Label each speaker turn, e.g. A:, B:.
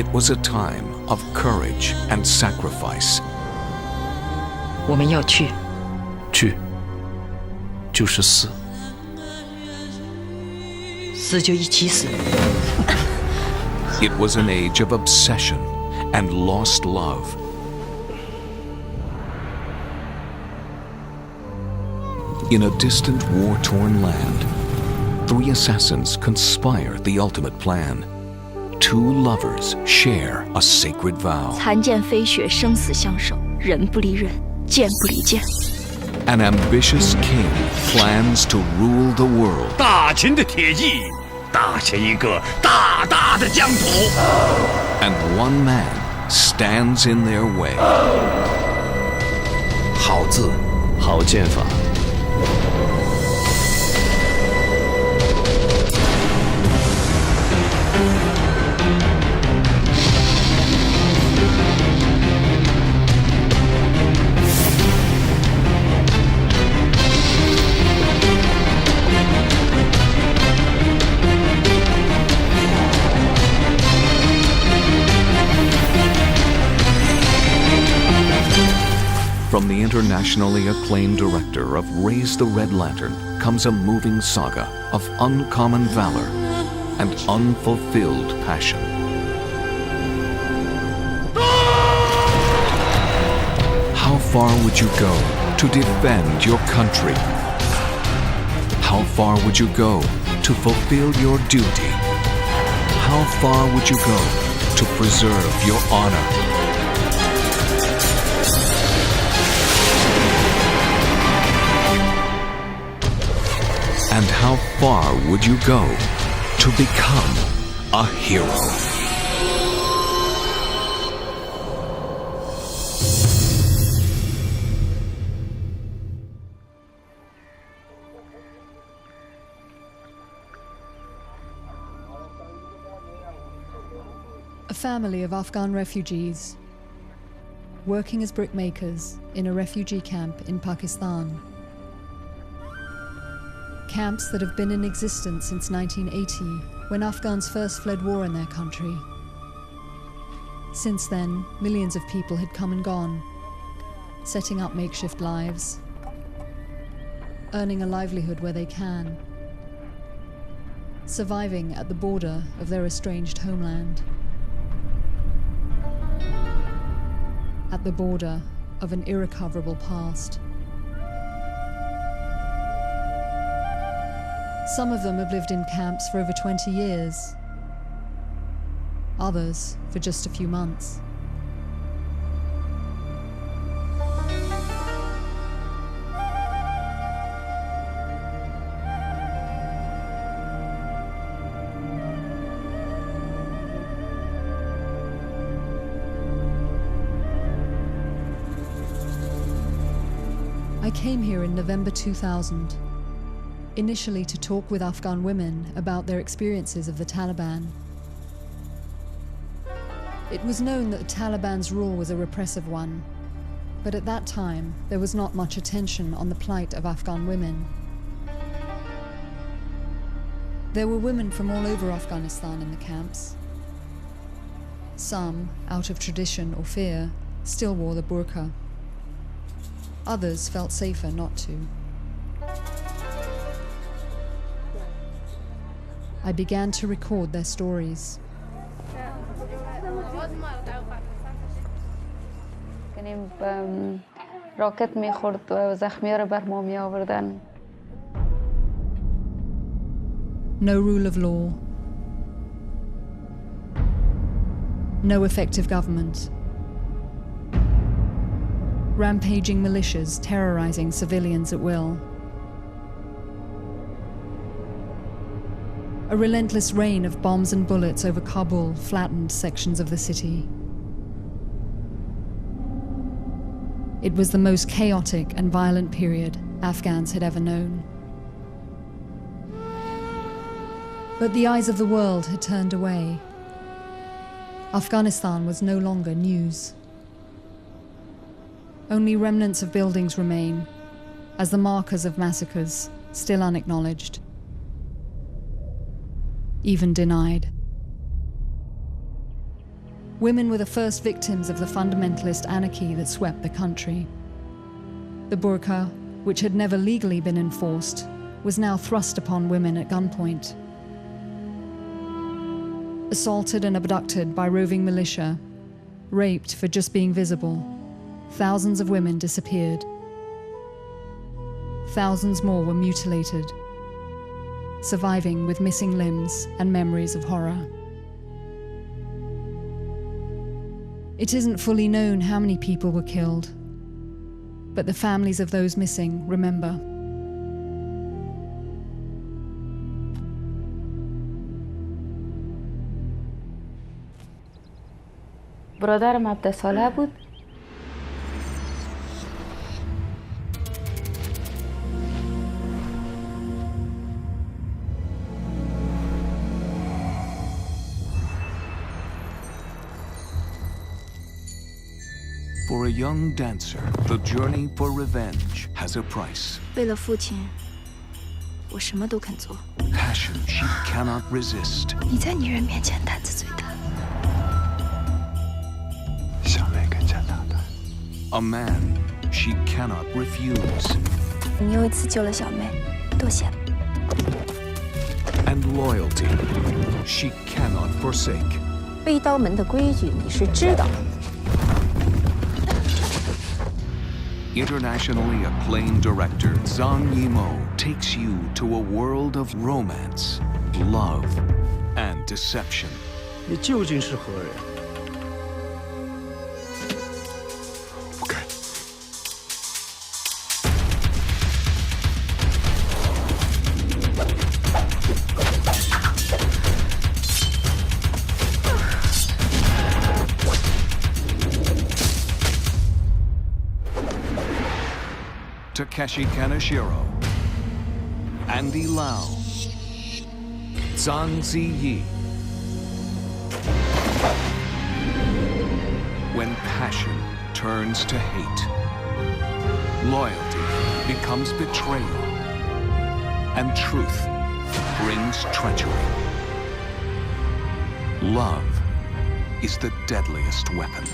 A: It was a time of courage and sacrifice.
B: 我们要去，
C: 去，就是死，
B: 死就一起死。
A: It was an age of obsession and lost love. In a distant war-torn land, 3 assassins conspire the ultimate plan. 2 lovers share a sacred vow.
D: 残剑飞雪，生死相守，人不离人，剑不离剑。
A: An ambitious king plans to rule the world.
E: 大秦的铁骑打下一个大大的疆土，
A: And one man stands in their way.
C: 好字，好剑法。
A: From the internationally acclaimed director of Raise the Red Lantern comes a moving saga of uncommon valor and unfulfilled passion. How far would you go to defend your country? How far would you go to fulfill your duty? How far would you go to preserve your honor? And how far would you go to become a hero?
F: A family of Afghan refugees working as brickmakers in a refugee camp in Pakistan. Camps that have been in existence since 1980, when Afghans first fled war in their country. Since then, millions of people had come and gone, setting up makeshift lives, earning a livelihood where they can, surviving at the border of their estranged homeland, at the border of an irrecoverable past. Some of them have lived in camps for over 20 years, others for just a few months. I came here in November 2000. Initially to talk with Afghan women about their experiences of the Taliban. It was known that the Taliban's rule was a repressive one, but at that time there was not much attention on the plight of Afghan women. There were women from all over Afghanistan in the camps. Some, out of tradition or fear, still wore the burqa. Others felt safer not to. I began to record their stories. No rule of law. No effective government. Rampaging militias terrorizing civilians at will. A relentless rain of bombs and bullets over Kabul flattened sections of the city. It was the most chaotic and violent period Afghans had ever known. But the eyes of the world had turned away. Afghanistan was no longer news. Only remnants of buildings remain, as the markers of massacres, still unacknowledged, even denied. women were the first victims of the fundamentalist anarchy that swept the country. The burqa, which had never legally been enforced, was now thrust upon women at gunpoint. Assaulted and abducted by roving militia, raped for just being visible, thousands of women disappeared. Thousands more were mutilated, surviving with missing limbs and memories of horror. It isn't fully known how many people were killed, but the families of those missing remember.
G: برادرم عبدالصالح بود.
A: For a young dancer, the journey for revenge has a price.
D: 为了父亲，我什么都肯做。
A: Passion she cannot resist.
D: 你在女人面前胆子最大。
H: 小妹更加大胆。
A: A man she cannot refuse.
D: 你又一次救了小妹，多谢。
A: And loyalty she cannot forsake.
I: 飞刀门的规矩你是知道。
A: Internationally acclaimed director Zhang Yimou takes you to a world of romance, love, and deception.
C: 你究竟是何人？
H: 不该。
A: Takeshi Kaneshiro, Andy Lau, Zhang Ziyi. When passion turns to hate, loyalty becomes betrayal, and truth brings treachery. Love is the deadliest weapon.